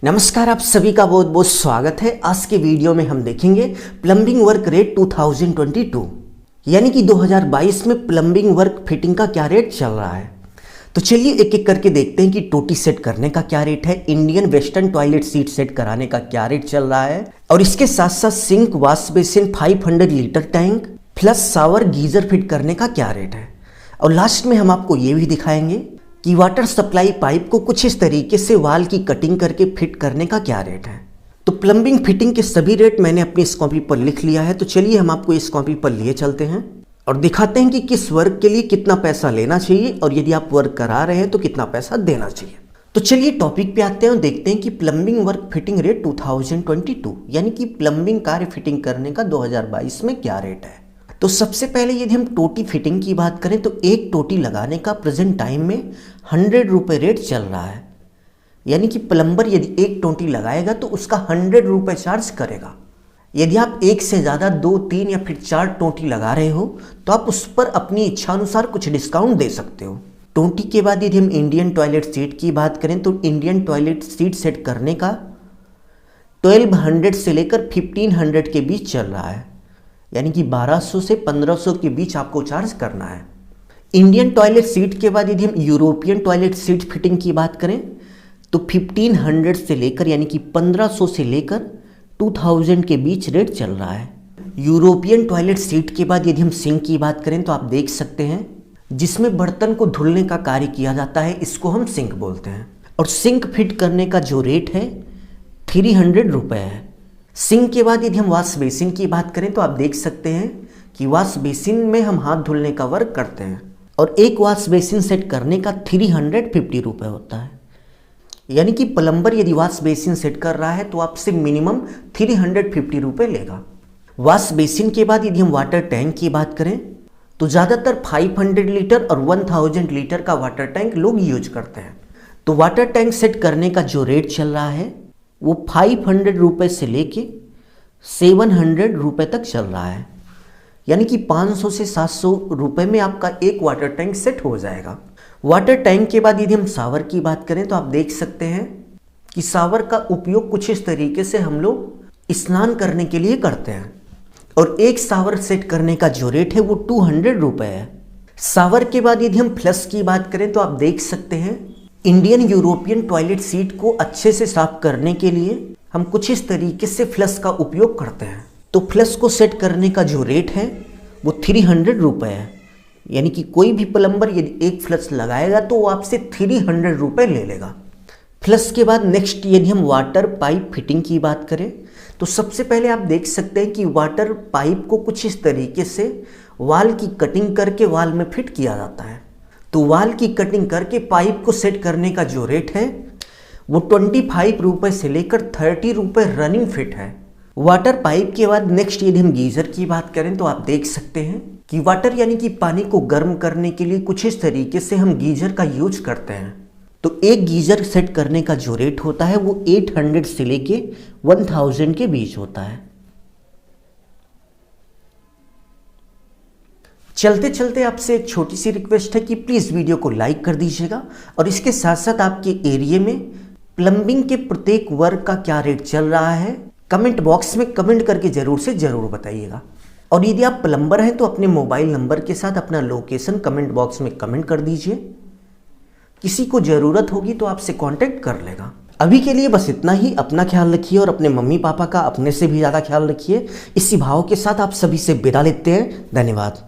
नमस्कार, आप सभी का बहुत बहुत स्वागत है। आज के वीडियो में हम देखेंगे प्लम्बिंग वर्क रेट 2022 यानी कि 2022 में प्लम्बिंग वर्क फिटिंग का क्या रेट चल रहा है। तो चलिए एक एक करके देखते हैं कि टोटी सेट करने का क्या रेट है, Indian western toilet seat set कराने का क्या रेट चल रहा है, और इसके साथ साथ sink, wash basin, 500 litre tank plus shower geyser fit करने का क्या रेट है। और लास्ट में हम आपको ये भी दिखाएंगे कि वाटर सप्लाई पाइप को कुछ इस तरीके से वाल की कटिंग करके फिट करने का क्या रेट है। तो प्लम्बिंग फिटिंग के सभी रेट मैंने अपनी इस कॉपी पर लिख लिया है। तो चलिए हम आपको इस कॉपी पर लिए चलते हैं और दिखाते हैं कि किस वर्क के लिए कितना पैसा लेना चाहिए और यदि आप वर्क करा रहे हैं तो कितना पैसा देना चाहिए। तो चलिए टॉपिक पे आते हैं और देखते हैं कि प्लम्बिंग वर्क फिटिंग रेट 2022 यानी कि प्लम्बिंग कार्य फिटिंग करने का 2022 में क्या रेट है। तो सबसे पहले यदि हम टोटी फिटिंग की बात करें तो एक टोटी लगाने का प्रेजेंट टाइम में 100 रुपये रेट चल रहा है। यानी कि प्लम्बर यदि एक टोटी लगाएगा तो उसका 100 रुपये चार्ज करेगा। यदि आप एक से ज़्यादा 2, 3 या फिर 4 टोटी लगा रहे हो तो आप उस पर अपनी इच्छा अनुसार कुछ डिस्काउंट दे सकते हो। टोटी के बाद यदि हम इंडियन टॉयलेट सीट की बात करें तो इंडियन टॉयलेट सीट सेट करने का 1200 से लेकर 1500 के बीच चल रहा है। यानी कि 1200 से 1500 के बीच आपको चार्ज करना है। इंडियन टॉयलेट सीट के बाद यदि हम यूरोपियन टॉयलेट सीट फिटिंग की बात करें तो 1500 से लेकर यानी कि 1500 से लेकर 2000 के बीच रेट चल रहा है। यूरोपियन टॉयलेट सीट के बाद यदि हम सिंक की बात करें तो आप देख सकते हैं जिसमें बर्तन को धुलने का कार्य किया जाता है, इसको हम सिंक बोलते हैं। और सिंक फिट करने का जो रेट है 300 रुपये है। सिंक के बाद यदि हम वॉश बेसिन की बात करें तो आप देख सकते हैं कि वॉश बेसिन में हम हाथ धुलने का वर्क करते हैं और एक वॉश बेसिन सेट करने का 350 रुपये होता है। यानी कि प्लम्बर यदि वॉश बेसिन सेट कर रहा है तो आपसे मिनिमम 350 रुपये लेगा। वॉश बेसिन के बाद यदि हम वाटर टैंक की बात करें तो ज़्यादातर 500 लीटर और 1000 लीटर का वाटर टैंक लोग यूज करते हैं। तो वाटर टैंक सेट करने का जो रेट चल रहा है वो 500 रुपये से लेके 700 रुपये तक चल रहा है। यानी कि 500 से 700 रुपये में आपका एक वाटर टैंक सेट हो जाएगा। वाटर टैंक के बाद यदि हम शावर की बात करें तो आप देख सकते हैं कि शावर का उपयोग कुछ इस तरीके से हम लोग स्नान करने के लिए करते हैं और एक शावर सेट करने का जो रेट है वो 200 रुपये है। शावर के बाद यदि हम फ्लश की बात करें तो आप देख सकते हैं इंडियन यूरोपियन टॉयलेट सीट को अच्छे से साफ करने के लिए हम कुछ इस तरीके से फ्लश का उपयोग करते हैं। तो फ्लश को सेट करने का जो रेट है वो 300 रुपये है। यानी कि कोई भी प्लम्बर यदि एक फ्लश लगाएगा तो वो आपसे 300 रुपये ले लेगा। फ्लश के बाद नेक्स्ट यदि हम वाटर पाइप फिटिंग की बात करें तो सबसे पहले आप देख सकते हैं कि वाटर पाइप को कुछ इस तरीके से वाल की कटिंग करके वाल में फिट किया जाता है। तो वाल की कटिंग करके पाइप को सेट करने का जो रेट है वो 25 रुपये से लेकर 30 रुपये रनिंग फिट है। वाटर पाइप के बाद नेक्स्ट यदि हम गीज़र की बात करें तो आप देख सकते हैं कि वाटर यानी कि पानी को गर्म करने के लिए कुछ इस तरीके से हम गीज़र का यूज करते हैं। तो एक गीज़र सेट करने का जो रेट होता है वो 800 से लेके 1000 के बीच होता है। चलते चलते आपसे एक छोटी सी रिक्वेस्ट है कि प्लीज़ वीडियो को लाइक कर दीजिएगा और इसके साथ साथ आपके एरिया में प्लम्बिंग के प्रत्येक वर्क का क्या रेट चल रहा है कमेंट बॉक्स में कमेंट करके ज़रूर से ज़रूर बताइएगा। और यदि आप प्लम्बर हैं तो अपने मोबाइल नंबर के साथ अपना लोकेशन कमेंट बॉक्स में कमेंट कर दीजिए। किसी को ज़रूरत होगी तो आपसे कांटेक्ट कर लेगा। अभी के लिए बस इतना ही। अपना ख्याल रखिए और अपने मम्मी पापा का अपने से भी ज़्यादा ख्याल रखिए। इसी भाव के साथ आप सभी से विदा लेते हैं। धन्यवाद।